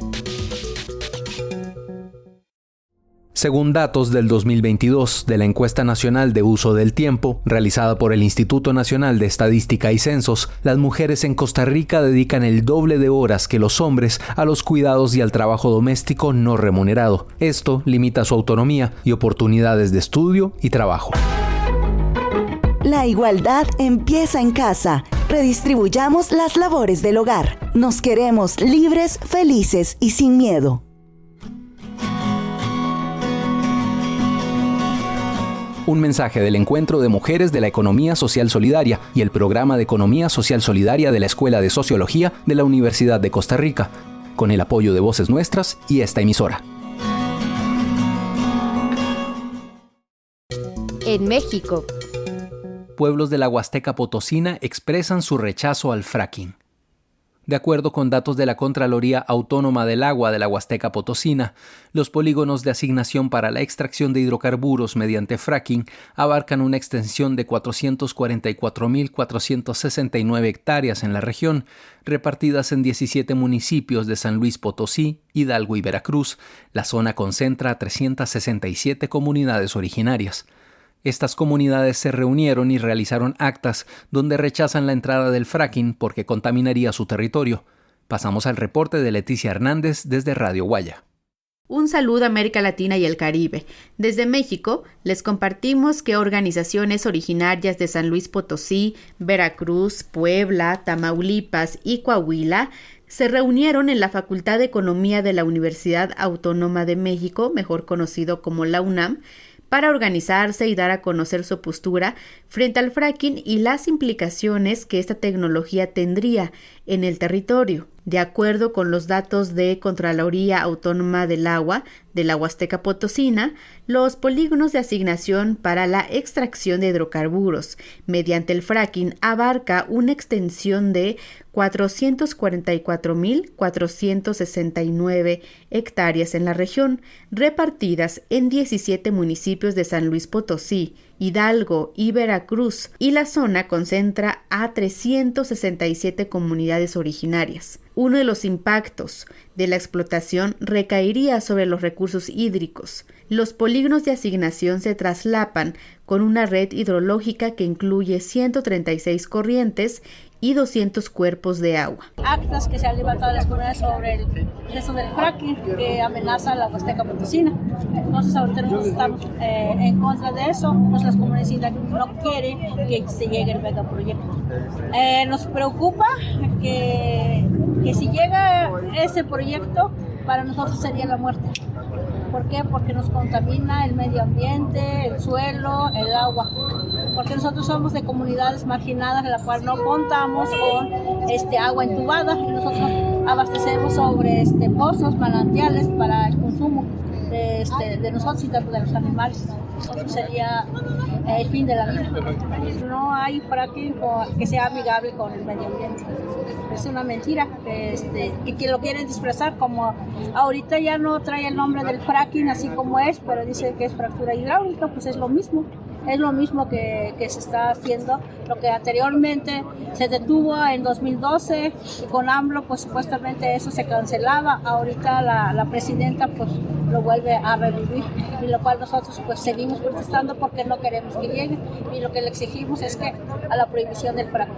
Speaker 3: Según datos del 2022 de la Encuesta Nacional de Uso del Tiempo, realizada por el Instituto Nacional de Estadística y Censos, las mujeres en Costa Rica dedican el doble de horas que los hombres a los cuidados y al trabajo doméstico no remunerado. Esto limita su autonomía y oportunidades de estudio y trabajo.
Speaker 9: La igualdad empieza en casa. Redistribuyamos las labores del hogar. Nos queremos libres, felices y sin miedo.
Speaker 3: Un mensaje del Encuentro de Mujeres de la Economía Social Solidaria y el Programa de Economía Social Solidaria de la Escuela de Sociología de la Universidad de Costa Rica, con el apoyo de Voces Nuestras y esta emisora.
Speaker 1: En México,
Speaker 3: pueblos de la Huasteca Potosina expresan su rechazo al fracking. De acuerdo con datos de la Contraloría Autónoma del Agua de la Huasteca Potosina, los polígonos de asignación para la extracción de hidrocarburos mediante fracking abarcan una extensión de 444.469 hectáreas en la región, repartidas en 17 municipios de San Luis Potosí, Hidalgo y Veracruz. La zona concentra a 367 comunidades originarias. Estas comunidades se reunieron y realizaron actas donde rechazan la entrada del fracking porque contaminaría su territorio. Pasamos al reporte de Leticia Hernández desde Radio Guaya.
Speaker 4: Un saludo a América Latina y el Caribe. Desde México les compartimos que organizaciones originarias de San Luis Potosí, Veracruz, Puebla, Tamaulipas y Coahuila se reunieron en la Facultad de Economía de la Universidad Autónoma de México, mejor conocido como la UNAM, para organizarse y dar a conocer su postura frente al fracking y las implicaciones que esta tecnología tendría en el territorio. De acuerdo con los datos de Contraloría Autónoma del Agua de la Huasteca Potosina, los polígonos de asignación para la extracción de hidrocarburos mediante el fracking abarca una extensión de 444.469 hectáreas en la región, repartidas en 17 municipios de San Luis Potosí, Hidalgo y Veracruz, y la zona concentra a 367 comunidades originarias. Uno de los impactos de la explotación recaería sobre los recursos hídricos. Los polígonos de asignación se traslapan con una red hidrológica que incluye 136 corrientes y 200 cuerpos de agua.
Speaker 22: Actas que se han levantado las comunidades sobre el proceso del fracking que amenaza a la Huasteca Potosina. Entonces ahorita nosotros estamos en contra de eso, pues las comunidades no quieren que se llegue el megaproyecto. Nos preocupa que si llega ese proyecto, para nosotros sería la muerte. ¿Por qué? Porque nos contamina el medio ambiente, el suelo, el agua. Porque nosotros somos de comunidades marginadas en la cual no contamos con agua entubada y nosotros abastecemos sobre pozos, manantiales para el consumo de nosotros y tanto de los animales. Eso sería el fin de la vida. No hay fracking que sea amigable con el medio ambiente. Es una mentira y que lo quieren disfrazar como ahorita ya no trae el nombre del fracking así como es, pero dice que es fractura hidráulica, pues es lo mismo. Es lo mismo que se está haciendo, lo que anteriormente se detuvo en 2012 y con AMLO pues supuestamente eso se cancelaba. Ahorita la presidenta pues lo vuelve a revivir, y lo cual nosotros pues seguimos protestando porque no queremos que llegue, y lo que le exigimos es que a la prohibición del fracking.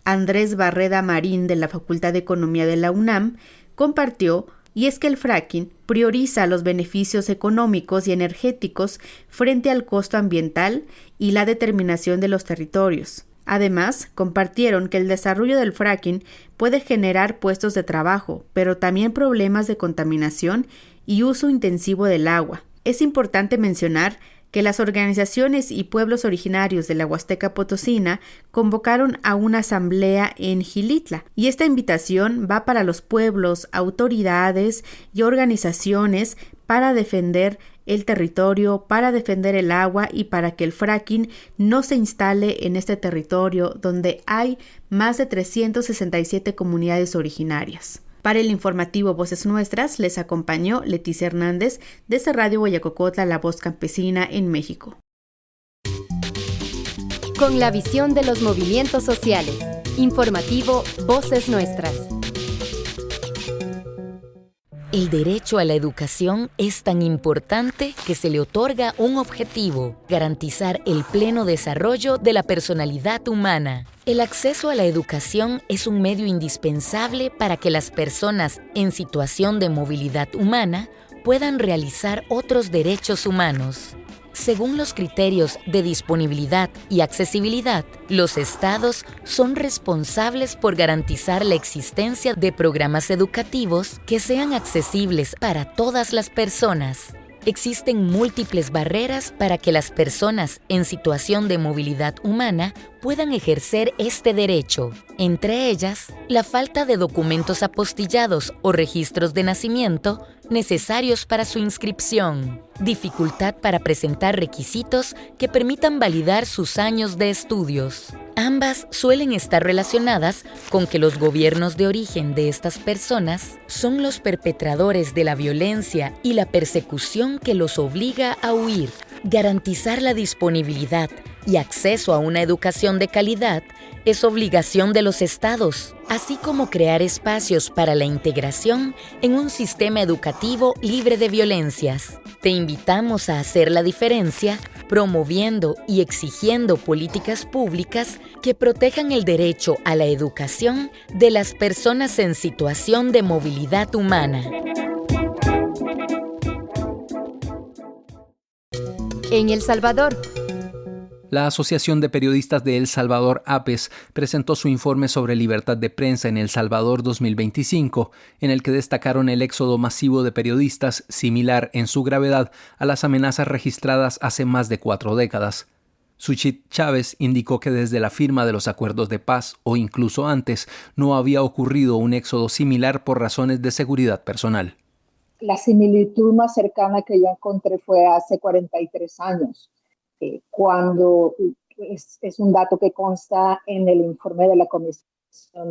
Speaker 4: Andrés Barreda Marín, de la Facultad de Economía de la UNAM, compartió, y es que el fracking prioriza los beneficios económicos y energéticos frente al costo ambiental y la determinación de los territorios. Además, compartieron que el desarrollo del fracking puede generar puestos de trabajo, pero también problemas de contaminación y uso intensivo del agua. Es importante mencionar que las organizaciones y pueblos originarios de la Huasteca Potosina convocaron a una asamblea en Xilitla, y esta invitación va para los pueblos, autoridades y organizaciones para defender el territorio, para defender el agua y para que el fracking no se instale en este territorio donde hay más de 367 comunidades originarias. Para el informativo Voces Nuestras les acompañó Leticia Hernández desde Radio Guayacocotla, La Voz Campesina en México.
Speaker 1: Con la visión de los movimientos sociales. Informativo Voces Nuestras.
Speaker 18: El derecho a la educación es tan importante que se le otorga un objetivo: garantizar el pleno desarrollo de la personalidad humana. El acceso a la educación es un medio indispensable para que las personas en situación de movilidad humana puedan realizar otros derechos humanos. Según los criterios de disponibilidad y accesibilidad, los estados son responsables por garantizar la existencia de programas educativos que sean accesibles para todas las personas. Existen múltiples barreras para que las personas en situación de movilidad humana puedan ejercer este derecho. Entre ellas, la falta de documentos apostillados o registros de nacimiento necesarios para su inscripción, dificultad para presentar requisitos que permitan validar sus años de estudios. Ambas suelen estar relacionadas con que los gobiernos de origen de estas personas son los perpetradores de la violencia y la persecución que los obliga a huir. Garantizar la disponibilidad y acceso a una educación de calidad es obligación de los estados, así como crear espacios para la integración en un sistema educativo libre de violencias. Te invitamos a hacer la diferencia promoviendo y exigiendo políticas públicas que protejan el derecho a la educación de las personas en situación de movilidad humana.
Speaker 1: En El Salvador.
Speaker 3: La Asociación de Periodistas de El Salvador, APES, presentó su informe sobre libertad de prensa en El Salvador 2025, en el que destacaron el éxodo masivo de periodistas, similar en su gravedad a las amenazas registradas hace más de 4 décadas. Suchit Chávez indicó que desde la firma de los acuerdos de paz, o incluso antes, no había ocurrido un éxodo similar por razones de seguridad personal.
Speaker 6: La similitud más cercana que yo encontré fue hace 43 años. Cuando es un dato que consta en el informe de la Comisión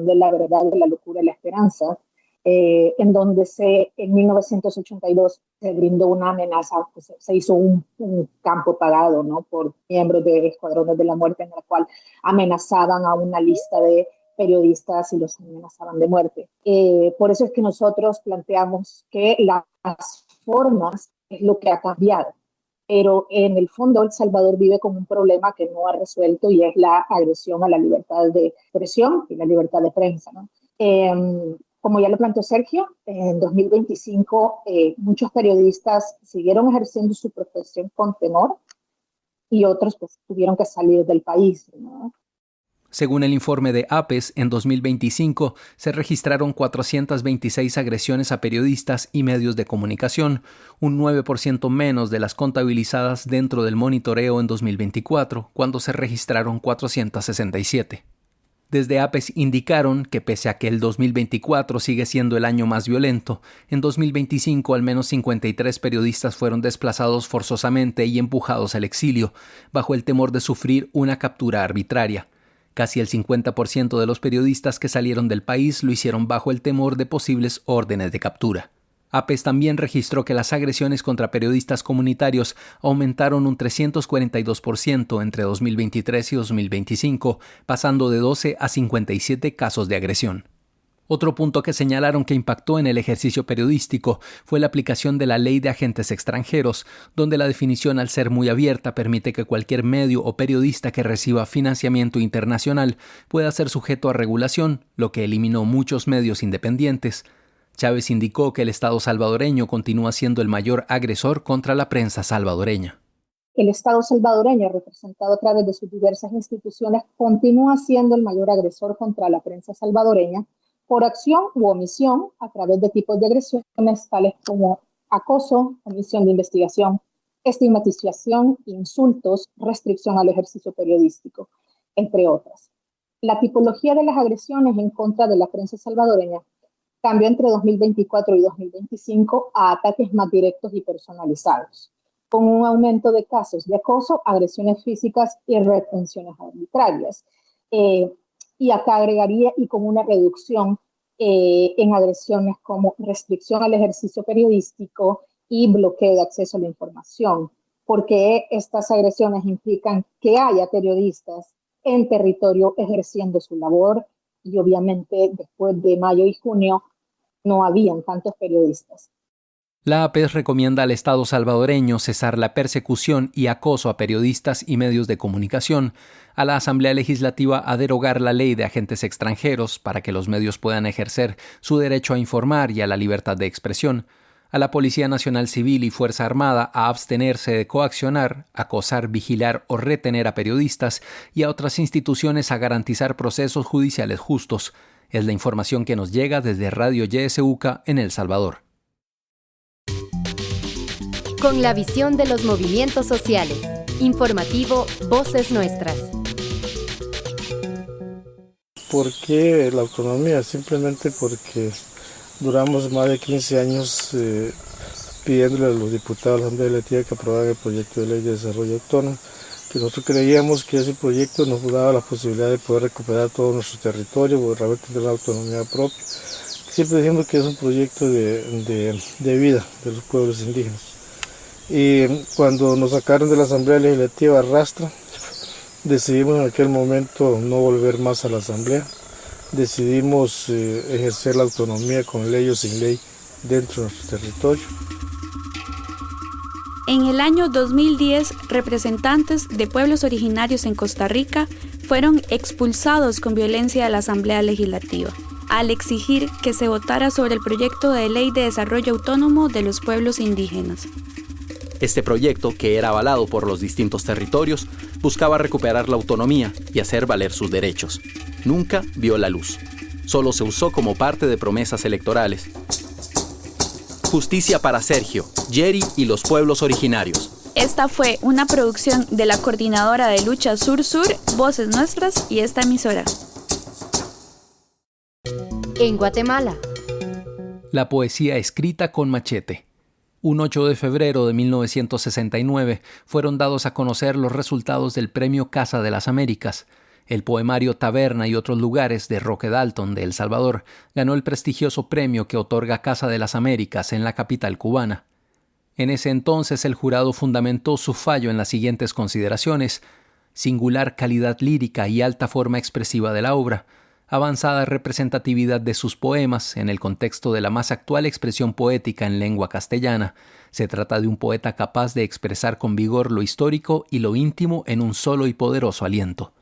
Speaker 6: de la Verdad, de la Locura y la Esperanza, en donde en 1982 se brindó una amenaza, pues, se hizo un campo pagado, ¿no?, por miembros de Escuadrones de la Muerte, en el cual amenazaban a una lista de periodistas y los amenazaban de muerte. Por eso es que nosotros planteamos que las formas es lo que ha cambiado. Pero en el fondo El Salvador vive con un problema que no ha resuelto, y es la agresión a la libertad de expresión y la libertad de prensa, ¿no? Como ya lo planteó Sergio, en 2025 muchos periodistas siguieron ejerciendo su profesión con temor, y otros pues tuvieron que salir del país, ¿no?
Speaker 3: Según el informe de APES, en 2025 se registraron 426 agresiones a periodistas y medios de comunicación, un 9% menos de las contabilizadas dentro del monitoreo en 2024, cuando se registraron 467. Desde APES indicaron que pese a que el 2024 sigue siendo el año más violento, en 2025 al menos 53 periodistas fueron desplazados forzosamente y empujados al exilio, bajo el temor de sufrir una captura arbitraria. Casi el 50% de los periodistas que salieron del país lo hicieron bajo el temor de posibles órdenes de captura. APES también registró que las agresiones contra periodistas comunitarios aumentaron un 342% entre 2023 y 2025, pasando de 12 a 57 casos de agresión. Otro punto que señalaron que impactó en el ejercicio periodístico fue la aplicación de la Ley de Agentes Extranjeros, donde la definición, al ser muy abierta, permite que cualquier medio o periodista que reciba financiamiento internacional pueda ser sujeto a regulación, lo que eliminó muchos medios independientes. Chávez indicó que el Estado salvadoreño continúa siendo el mayor agresor contra la prensa salvadoreña.
Speaker 6: El Estado salvadoreño, representado a través de sus diversas instituciones, continúa siendo el mayor agresor contra la prensa salvadoreña por acción u omisión a través de tipos de agresiones tales como acoso, omisión de investigación, estigmatización, insultos, restricción al ejercicio periodístico, entre otras. La tipología de las agresiones en contra de la prensa salvadoreña cambió entre 2024 y 2025 a ataques más directos y personalizados, con un aumento de casos de acoso, agresiones físicas y retenciones arbitrarias. Y acá agregaría, y con una reducción en agresiones como restricción al ejercicio periodístico y bloqueo de acceso a la información, porque estas agresiones implican que haya periodistas en territorio ejerciendo su labor, y obviamente después de mayo y junio no habían tantos periodistas.
Speaker 3: La APES recomienda al Estado salvadoreño cesar la persecución y acoso a periodistas y medios de comunicación, a la Asamblea Legislativa a derogar la Ley de Agentes Extranjeros para que los medios puedan ejercer su derecho a informar y a la libertad de expresión, a la Policía Nacional Civil y Fuerza Armada a abstenerse de coaccionar, acosar, vigilar o retener a periodistas, y a otras instituciones a garantizar procesos judiciales justos. Es la información que nos llega desde Radio YSUCA en El Salvador.
Speaker 1: Con la visión de los movimientos sociales. Informativo Voces Nuestras.
Speaker 7: ¿Por qué la autonomía? Simplemente porque duramos más de 15 años pidiéndole a los diputados de la Asamblea Legislativa que aprobaran el proyecto de ley de desarrollo autónomo, que nosotros creíamos que ese proyecto nos daba la posibilidad de poder recuperar todo nuestro territorio, o realmente tener una autonomía propia. Siempre dijimos que es un proyecto de vida de los pueblos indígenas. Y cuando nos sacaron de la Asamblea Legislativa a rastra, decidimos en aquel momento no volver más a la Asamblea. Decidimos ejercer la autonomía con ley o sin ley dentro de nuestro territorio.
Speaker 8: En el año 2010, representantes de pueblos originarios en Costa Rica fueron expulsados con violencia de la Asamblea Legislativa, al exigir que se votara sobre el proyecto de ley de desarrollo autónomo de los pueblos indígenas.
Speaker 3: Este proyecto, que era avalado por los distintos territorios, buscaba recuperar la autonomía y hacer valer sus derechos. Nunca vio la luz. Solo se usó como parte de promesas electorales. Justicia para Sergio, Jerry y los pueblos originarios.
Speaker 8: Esta fue una producción de la Coordinadora de Lucha Sur-Sur, Voces Nuestras y esta emisora.
Speaker 1: En Guatemala.
Speaker 3: La poesía escrita con machete. Un 8 de febrero de 1969 fueron dados a conocer los resultados del Premio Casa de las Américas. El poemario Taberna y otros lugares de Roque Dalton de El Salvador ganó el prestigioso premio que otorga Casa de las Américas en la capital cubana. En ese entonces el jurado fundamentó su fallo en las siguientes consideraciones: singular calidad lírica y alta forma expresiva de la obra, avanzada representatividad de sus poemas en el contexto de la más actual expresión poética en lengua castellana. Se trata de un poeta capaz de expresar con vigor lo histórico y lo íntimo en un solo y poderoso aliento.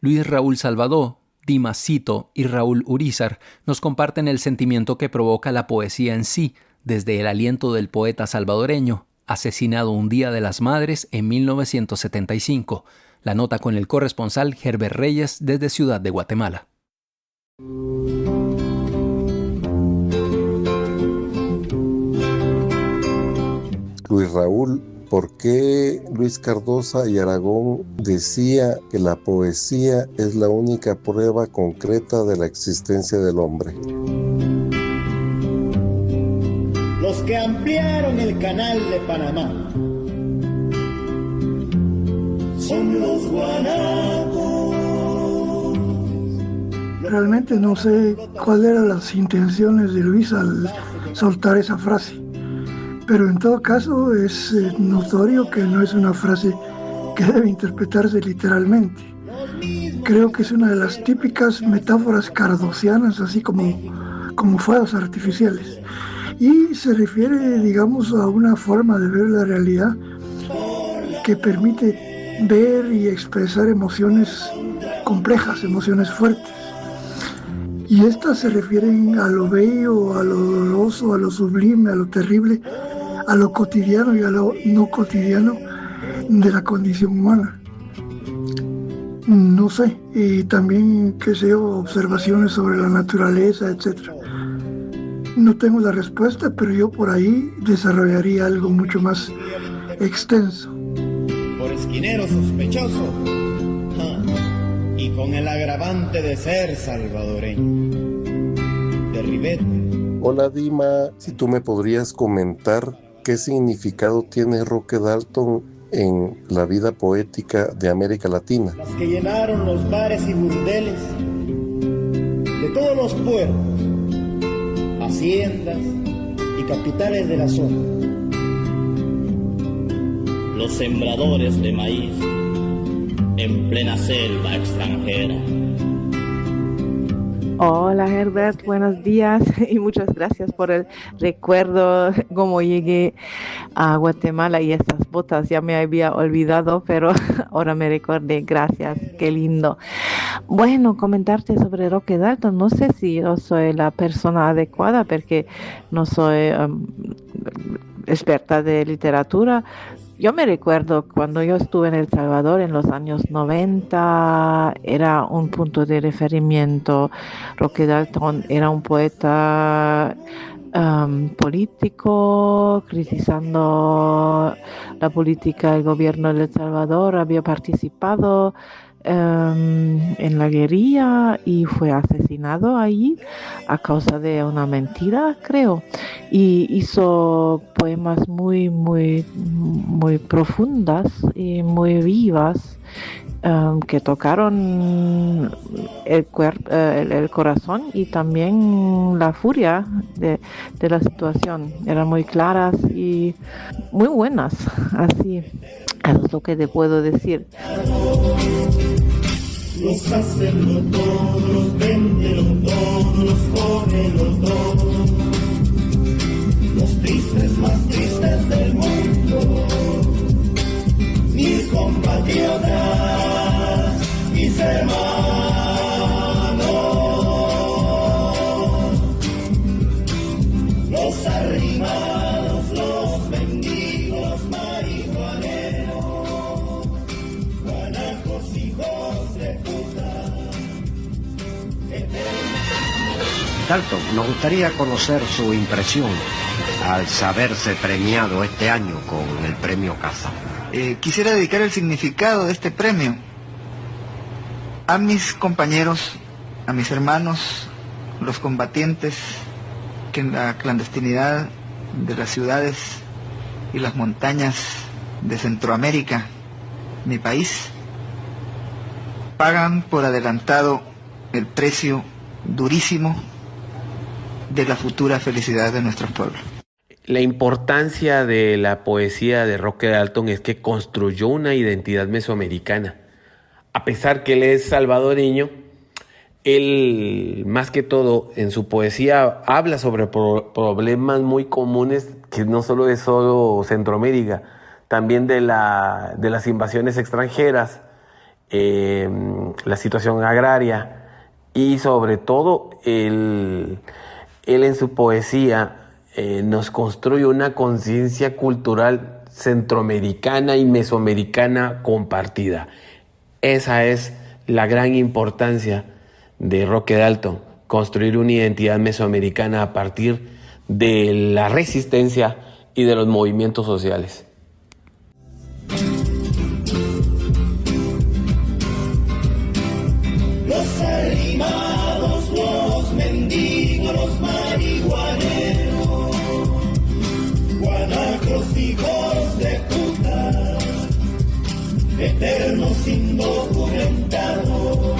Speaker 3: Luis Raúl Salvador, Dimas Cito y Raúl Urizar nos comparten el sentimiento que provoca la poesía en sí, desde el aliento del poeta salvadoreño, asesinado un Día de las Madres en 1975. La nota con el corresponsal Herbert Reyes desde Ciudad de Guatemala.
Speaker 23: Luis Raúl, ¿por qué Luis Cardosa y Aragón decía que la poesía es la única prueba concreta de la existencia del hombre?
Speaker 24: Los que ampliaron el canal de Panamá son los guanacos.
Speaker 25: Realmente no sé cuáles eran las intenciones de Luis al
Speaker 5: soltar esa frase. Pero en todo caso es notorio que no es una frase que debe interpretarse literalmente. Creo que es una de las típicas metáforas cardosianas, así como fuegos artificiales. Y se refiere, digamos, a una forma de ver la realidad que permite ver y expresar emociones complejas, emociones fuertes. Y estas se refieren a lo bello, a lo doloroso, a lo sublime, a lo terrible, a lo cotidiano y a lo no cotidiano de la condición humana. No sé, y también, qué sé yo, observaciones sobre la naturaleza, etc. No tengo la respuesta, pero yo por ahí desarrollaría algo mucho más extenso.
Speaker 24: Por esquinero sospechoso, y con el agravante de ser salvadoreño. De Rivera.
Speaker 23: Hola Dima, si tú me podrías comentar qué significado tiene Roque Dalton en la vida poética de América Latina.
Speaker 24: Las que llenaron los bares y burdeles de todos los pueblos, haciendas y capitales de la zona.
Speaker 10: Los sembradores de maíz en plena selva extranjera.
Speaker 11: Hola Herbert, buenos días y muchas gracias por el recuerdo, cómo llegué a Guatemala y estas botas, ya me había olvidado, pero ahora me recordé, gracias, qué lindo. Bueno, comentarte sobre Roque Dalton, no sé si yo soy la persona adecuada porque no soy experta de literatura. Yo me recuerdo cuando yo estuve en El Salvador en los años 90, era un punto de referimiento. Roque Dalton era un poeta político, criticando la política del gobierno de El Salvador, había participado en la guerrilla y fue asesinado allí a causa de una mentira, creo, y hizo poemas muy profundas y muy vivas que tocaron el corazón y también la furia de la situación. Eran muy claras y muy buenas, así es lo que te puedo decir.
Speaker 24: Los hacen todos, los venden todos, los cogen todos. Los tristes más tristes del mundo, mis compatriotas, mis hermanos. Los arrimados, los mendigos, marihuaneros, guanacos, hijos de puta.
Speaker 12: Dalton, nos gustaría conocer su impresión al saberse premiado este año con el premio Casa.
Speaker 25: Quisiera dedicar el significado de este premio a mis compañeros, a mis hermanos, los combatientes que en la clandestinidad de las ciudades y las montañas de Centroamérica, mi país, pagan por adelantado el precio durísimo de la futura felicidad de nuestros pueblos.
Speaker 26: La importancia de la poesía de Roque Dalton es que construyó una identidad mesoamericana. A pesar que él es salvadoreño, él más que todo en su poesía habla sobre problemas muy comunes que no solo es solo Centroamérica, también de las invasiones extranjeras, la situación agraria y sobre todo él en su poesía nos construye una conciencia cultural centroamericana y mesoamericana compartida. Esa es la gran importancia de Roque Dalton, construir una identidad mesoamericana a partir de la resistencia y de los movimientos sociales.
Speaker 24: Los arrimados, los mendigos, los marihuaneros, guanacos, hijos de puta, eternos indocumentados.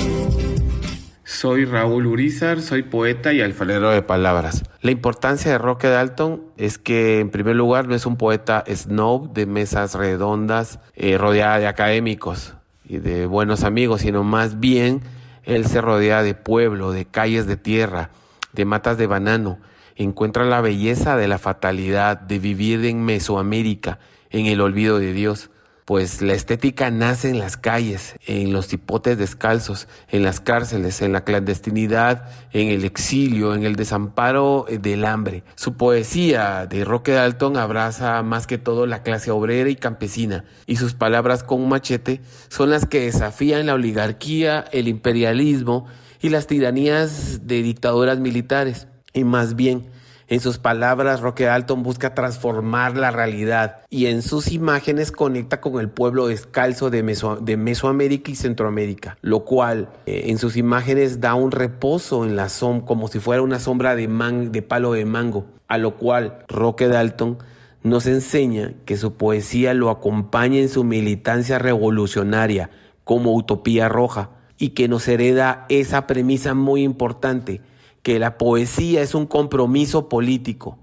Speaker 26: Soy Raúl Urizar, soy poeta y alfarero de palabras. La importancia de Roque Dalton es que, en primer lugar, no es un poeta snob de mesas redondas rodeada de académicos y de buenos amigos, sino más bien él se rodea de pueblo, de calles de tierra, de matas de banano. Encuentra la belleza de la fatalidad de vivir en Mesoamérica, en el olvido de Dios. Pues la estética nace en las calles, en los hipotes descalzos, en las cárceles, en la clandestinidad, en el exilio, en el desamparo del hambre. Su poesía de Roque Dalton abraza más que todo la clase obrera y campesina, y sus palabras con machete son las que desafían la oligarquía, el imperialismo y las tiranías de dictaduras militares. Y más bien, en sus palabras, Roque Dalton busca transformar la realidad y en sus imágenes conecta con el pueblo descalzo de Mesoamérica y Centroamérica, lo cual en sus imágenes da un reposo en la sombra, como si fuera una sombra de palo de mango, a lo cual Roque Dalton nos enseña que su poesía lo acompaña en su militancia revolucionaria como utopía roja y que nos hereda esa premisa muy importante, que la poesía es un compromiso político.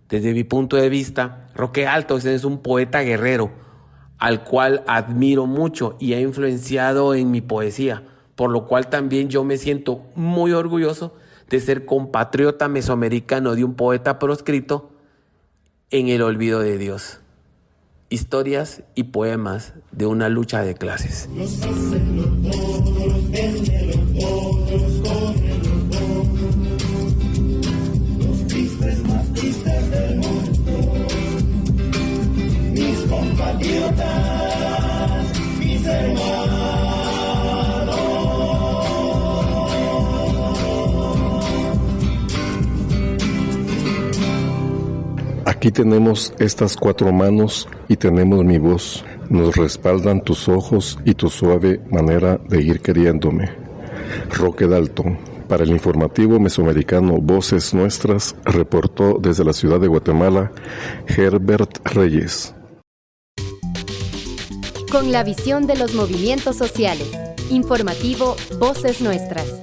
Speaker 26: Desde mi punto de vista, Roque Dalton es un poeta guerrero, al cual admiro mucho y ha influenciado en mi poesía, por lo cual también yo me siento muy orgulloso de ser compatriota mesoamericano de un poeta proscrito en el olvido de Dios. Historias y poemas de una lucha de clases.
Speaker 24: Mis compatriotas, mis hermanos.
Speaker 23: Aquí tenemos estas 4 manos y tenemos mi voz. Nos respaldan tus ojos y tu suave manera de ir queriéndome. Roque Dalton. Para el informativo mesoamericano Voces Nuestras, reportó desde la ciudad de Guatemala, Herbert Reyes.
Speaker 1: Con la visión de los movimientos sociales. Informativo Voces Nuestras.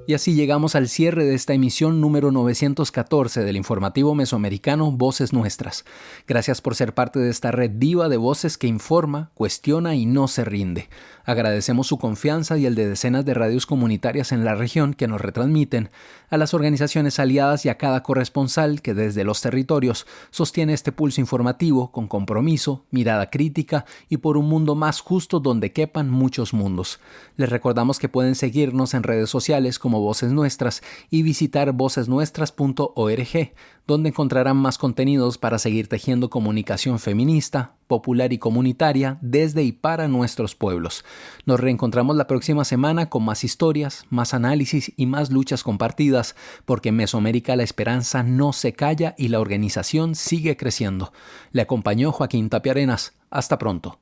Speaker 3: Y así llegamos al cierre de esta emisión número 914 del informativo mesoamericano Voces Nuestras. Gracias por ser parte de esta red viva de voces que informa, cuestiona y no se rinde. Agradecemos su confianza y el de decenas de radios comunitarias en la región que nos retransmiten, a las organizaciones aliadas y a cada corresponsal que desde los territorios sostiene este pulso informativo con compromiso, mirada crítica y por un mundo más justo donde quepan muchos mundos. Les recordamos que pueden seguirnos en redes sociales como Voces Nuestras y visitar vocesnuestras.org, donde encontrarán más contenidos para seguir tejiendo comunicación feminista, popular y comunitaria desde y para nuestros pueblos. Nos reencontramos la próxima semana con más historias, más análisis y más luchas compartidas, porque en Mesoamérica la esperanza no se calla y la organización sigue creciendo. Le acompañó Joaquín Tapia Arenas. Hasta pronto.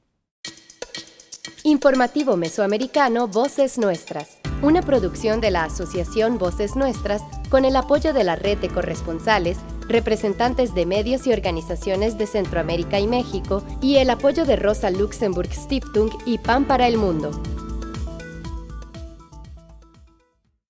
Speaker 1: Informativo Mesoamericano Voces Nuestras, una producción de la Asociación Voces Nuestras con el apoyo de la red de corresponsales, representantes de medios y organizaciones de Centroamérica y México y el apoyo de Rosa Luxemburg Stiftung y Pan para el Mundo.